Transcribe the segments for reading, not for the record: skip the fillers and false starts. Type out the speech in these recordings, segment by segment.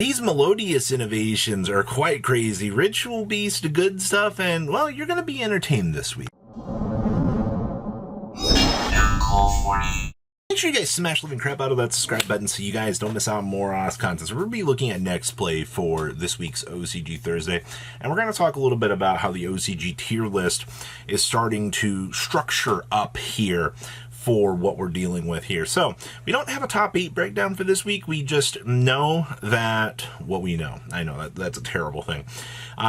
These Melodious innovations are quite crazy. Ritual Beast, good stuff, and, well, you're going to be entertained this week. Make sure you guys smash the living crap out of that subscribe button so you guys don't miss out on more awesome content. So we're going to be looking at next play for this week's OCG Thursday, and we're going to talk a little bit about how the OCG tier list is starting to structure up here for what we're dealing with here. So we don't have a top 8 breakdown for this week. We just know that what we know. I know that's a terrible thing.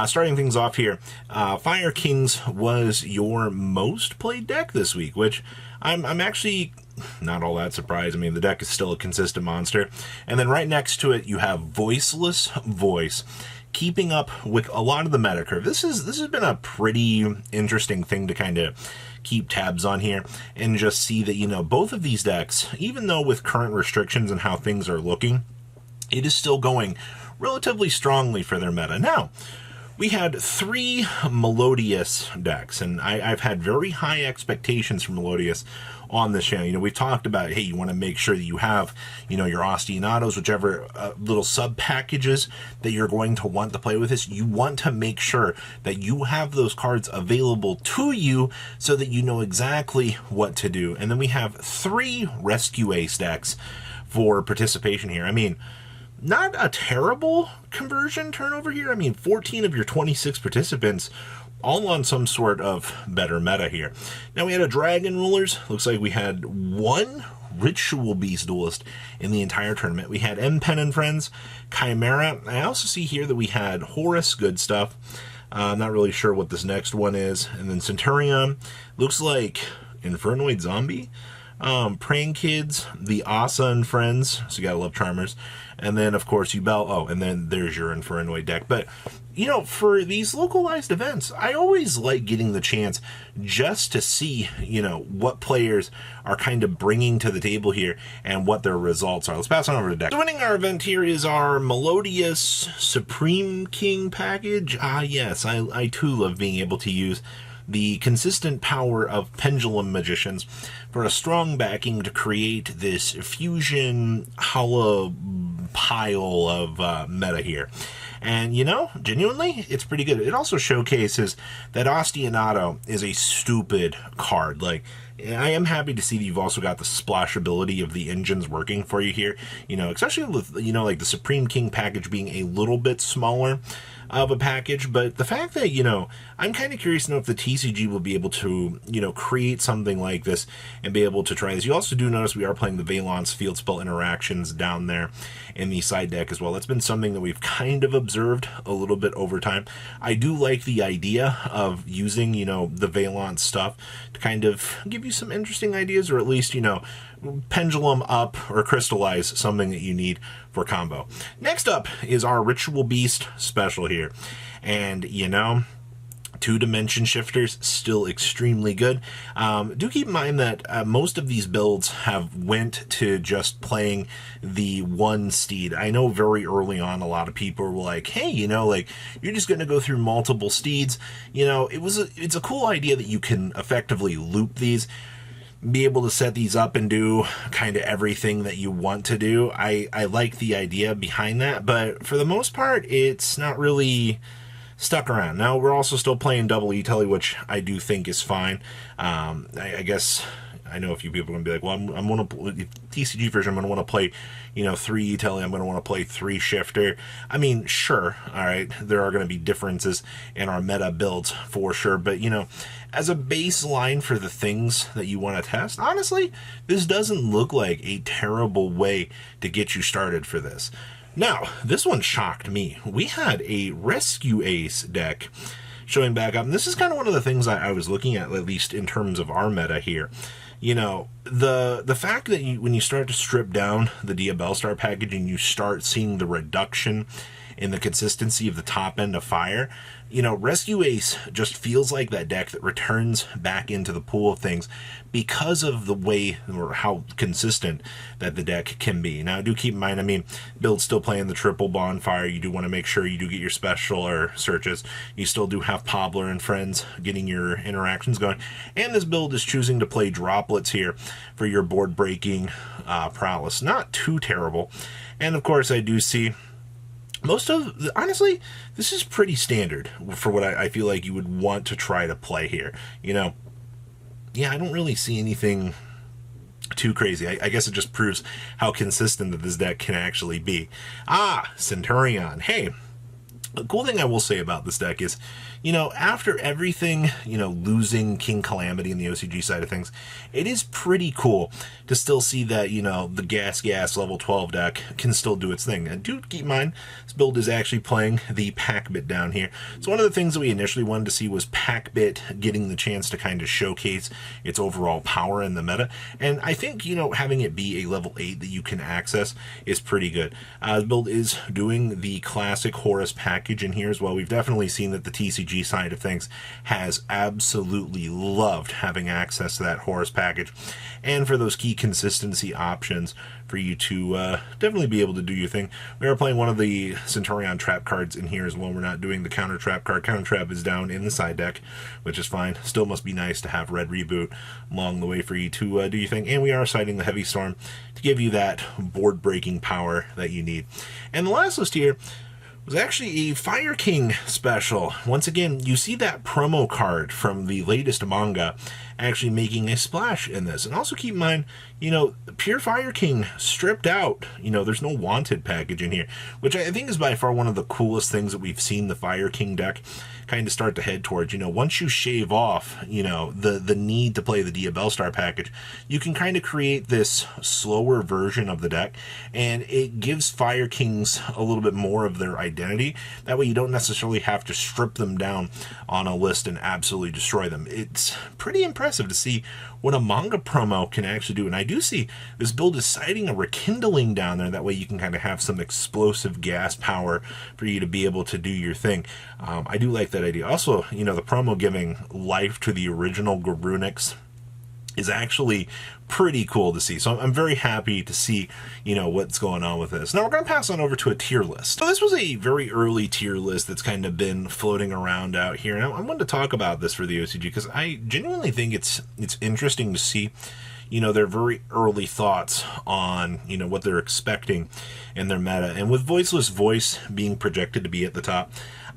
Starting things off here, Fire Kings was your most played deck this week, which I'm actually not all that surprised. I mean, the deck is still a consistent monster. And then right next to it, you have Voiceless Voice, keeping up with a lot of the meta curve. This has been a pretty interesting thing to kind of keep tabs on here and just see that, you know, both of these decks, even though with current restrictions and how things are looking, it is still going relatively strongly for their meta. Now, we had 3 Melodious decks, and I've had very high expectations for Melodious on this channel. You know, we've talked about, hey, you want to make sure that you have, you know, your Ostinatos, whichever little sub packages that you're going to want to play with this. You want to make sure that you have those cards available to you so that you know exactly what to do. And then we have 3 Rescue Ace decks for participation here. I mean, not a terrible conversion turnover here. I mean, 14 of your 26 participants all on some sort of better meta here. Now, we had a Dragon Rulers. Looks like we had 1 Ritual Beast Duelist in the entire tournament. We had M-Pen and Friends, Chimera. I also see here that we had Horus, good stuff. I'm not really sure what this next one is. And then Centurion. Looks like Infernoid Zombie. Praying Kids, the Asa and Friends, so you gotta love Charmers, and then of course Ubel. Oh, and then there's your Infernoid deck. But you know, for these localized events, I always like getting the chance just to see, you know, what players are kind of bringing to the table here and what their results are. Let's pass on over to deck. So winning our event here is our Melodious Supreme King package. Ah, yes, I too love being able to use the consistent power of Pendulum Magicians for a strong backing to create this fusion hollow pile of meta here. And, you know, genuinely, it's pretty good. It also showcases that Ostinato is a stupid card. Like, I am happy to see that you've also got the splashability of the engines working for you here. You know, especially with, you know, like the Supreme King package being a little bit smaller of a package, but the fact that, you know, I'm kind of curious to know if the TCG will be able to, you know, create something like this and be able to try this. You also do notice we are playing the Valence Field Spell interactions down there in the side deck as well. That's been something that we've kind of observed a little bit over time. I do like the idea of using, you know, the Valence stuff to kind of give you some interesting ideas, or at least, you know, pendulum up or crystallize something that you need for combo. Next up is our Ritual Beast special here. And, you know, 2-dimension shifters, still extremely good. Do keep in mind that most of these builds have went to just playing the 1 steed. I know very early on a lot of people were like, hey, you know, like, you're just going to go through multiple steeds. You know, it's a cool idea that you can effectively loop these, be able to set these up and do kind of everything that you want to do. I like the idea behind that, but for the most part, it's not really stuck around. Now, we're also still playing double E-Telly, which I do think is fine. I guess I know a few people are going to be like, well, I'm going to TCG version, I'm going to want to play, you know, 3 E-Telly, I'm going to want to play 3 Shifter. I mean, sure, all right, there are going to be differences in our meta builds for sure, but, you know, as a baseline for the things that you want to test, honestly, this doesn't look like a terrible way to get you started for this. Now, this one shocked me. We had a Rescue Ace deck showing back up, and this is kind of one of the things I was looking at least in terms of our meta here. You know, the fact that when you start to strip down the Diabellstar package and you start seeing the reduction in the consistency of the top end of fire, you know, Rescue Ace just feels like that deck that returns back into the pool of things because of the way or how consistent that the deck can be. Now, do keep in mind, I mean, build's still playing the triple bonfire. You do want to make sure you do get your special or searches. You still do have Pobler and Friends getting your interactions going. And this build is choosing to play droplets here for your board breaking prowess. Not too terrible. And of course, I do see honestly, this is pretty standard for what I feel like you would want to try to play here. Yeah, I don't really see anything too crazy. I guess it just proves how consistent that this deck can actually be. Centurion. Hey, the cool thing I will say about this deck is, after everything, losing King Calamity in the OCG side of things, it is pretty cool to still see that, the Gas level 12 deck can still do its thing. And do keep in mind, this build is actually playing the Packbit down here. So one of the things that we initially wanted to see was Packbit getting the chance to kind of showcase its overall power in the meta. And I think, having it be a level 8 that you can access is pretty good. The build is doing the classic Horus package in here as well. We've definitely seen that the TCG side of things has absolutely loved having access to that Horus package, and for those key consistency options for you to definitely be able to do your thing. We are playing one of the Centurion trap cards in here as well. We're not doing the counter trap card. Counter trap is down in the side deck, which is fine. Still must be nice to have red reboot along the way for you to do your thing. And we are citing the heavy storm to give you that board breaking power that you need. And the last list here was actually a Fire King special. Once again, you see that promo card from the latest manga actually making a splash in this. And also keep in mind, pure Fire King stripped out. There's no wanted package in here, which I think is by far one of the coolest things that we've seen the Fire King deck kind of start to head towards. Once you shave off, the need to play the Diabellstar package, you can kind of create this slower version of the deck, and it gives Fire Kings a little bit more of their identity. That way you don't necessarily have to strip them down on a list and absolutely destroy them. It's pretty impressive to see what a manga promo can actually do. And I do see this build is citing a rekindling down there. That way you can kind of have some explosive gas power for you to be able to do your thing. I do like that idea. Also, the promo giving life to the original Garunix is actually pretty cool to see. So I'm very happy to see, what's going on with this. Now we're going to pass on over to a tier list. So this was a very early tier list that's kind of been floating around out here. And I wanted to talk about this for the OCG because I genuinely think it's interesting to see, their very early thoughts on, what they're expecting in their meta. And with Voiceless Voice being projected to be at the top,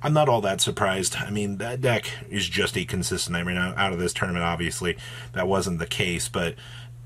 I'm not all that surprised. I mean, that deck is just a consistent nightmare. Now, out of this tournament, obviously, that wasn't the case, but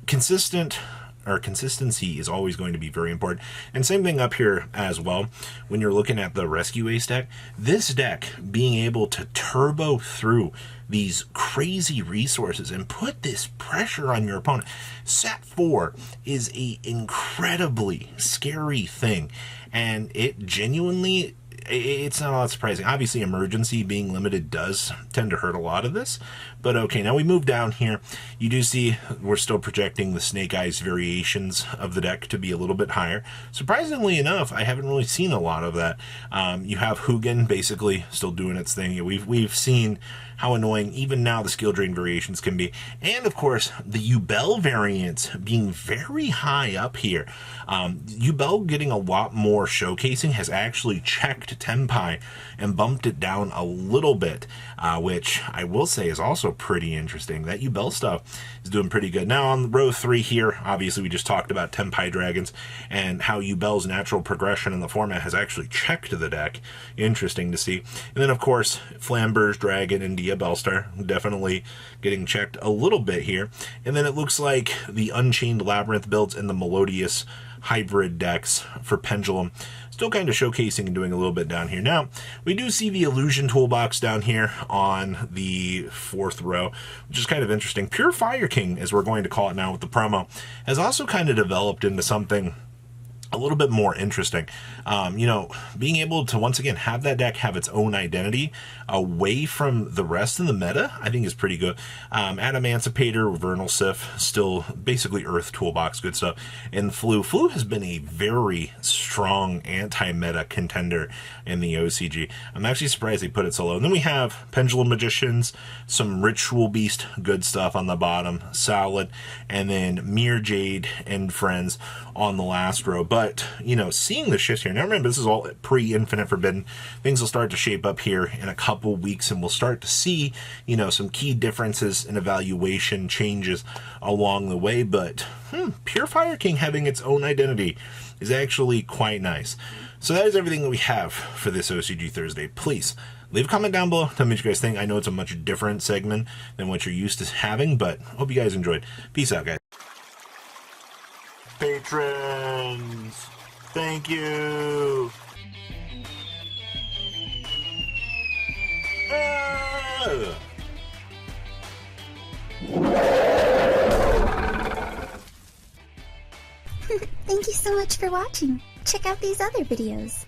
consistency is always going to be very important. And same thing up here as well. When you're looking at the Rescue Ace deck, this deck being able to turbo through these crazy resources and put this pressure on your opponent. Set 4 is a incredibly scary thing, and it genuinely, it's not all that surprising. Obviously, emergency being limited does tend to hurt a lot of this. But okay, now we move down here. You do see we're still projecting the Snake Eyes variations of the deck to be a little bit higher. Surprisingly enough, I haven't really seen a lot of that. You have Hugin basically still doing its thing. We've seen how annoying even now the skill drain variations can be. And of course, the Yubel variants being very high up here. Yubel getting a lot more showcasing has actually checked Tenpai and bumped it down a little bit, which I will say is also pretty interesting. That Yubel stuff is doing pretty good. Now on row 3 here, obviously we just talked about Tenpai Dragons and how Yubel's natural progression in the format has actually checked the deck. Interesting to see. And then of course, Flamberge Dragon and Diabellstar definitely getting checked a little bit here. And then it looks like the Unchained Labyrinth builds and the Melodious hybrid decks for Pendulum still kind of showcasing and doing a little bit down here. Now, we do see the Illusion Toolbox down here on the 4th row, which is kind of interesting. Pure Fire King, as we're going to call it now with the promo, has also kind of developed into something a little bit more interesting. Being able to once again have that deck have its own identity away from the rest of the meta, I think is pretty good. Adamancipator, Vernal Sif, still basically Earth Toolbox, good stuff. And Flu has been a very strong anti-meta contender in the OCG. I'm actually surprised they put it so low. And then we have Pendulum Magicians, some Ritual Beast, good stuff on the bottom, solid, and then Mere Jade and Friends on the last row. But, seeing the shifts here, now remember, this is all pre-Infinite Forbidden. Things will start to shape up here in a couple weeks, and we'll start to see, some key differences in evaluation changes along the way. But, Pure Fire King having its own identity is actually quite nice. So that is everything that we have for this OCG Thursday. Please leave a comment down below. Tell me what you guys think. I know it's a much different segment than what you're used to having, but hope you guys enjoyed. Peace out, guys. Patrons, thank you. Thank you so much for watching. Check out these other videos.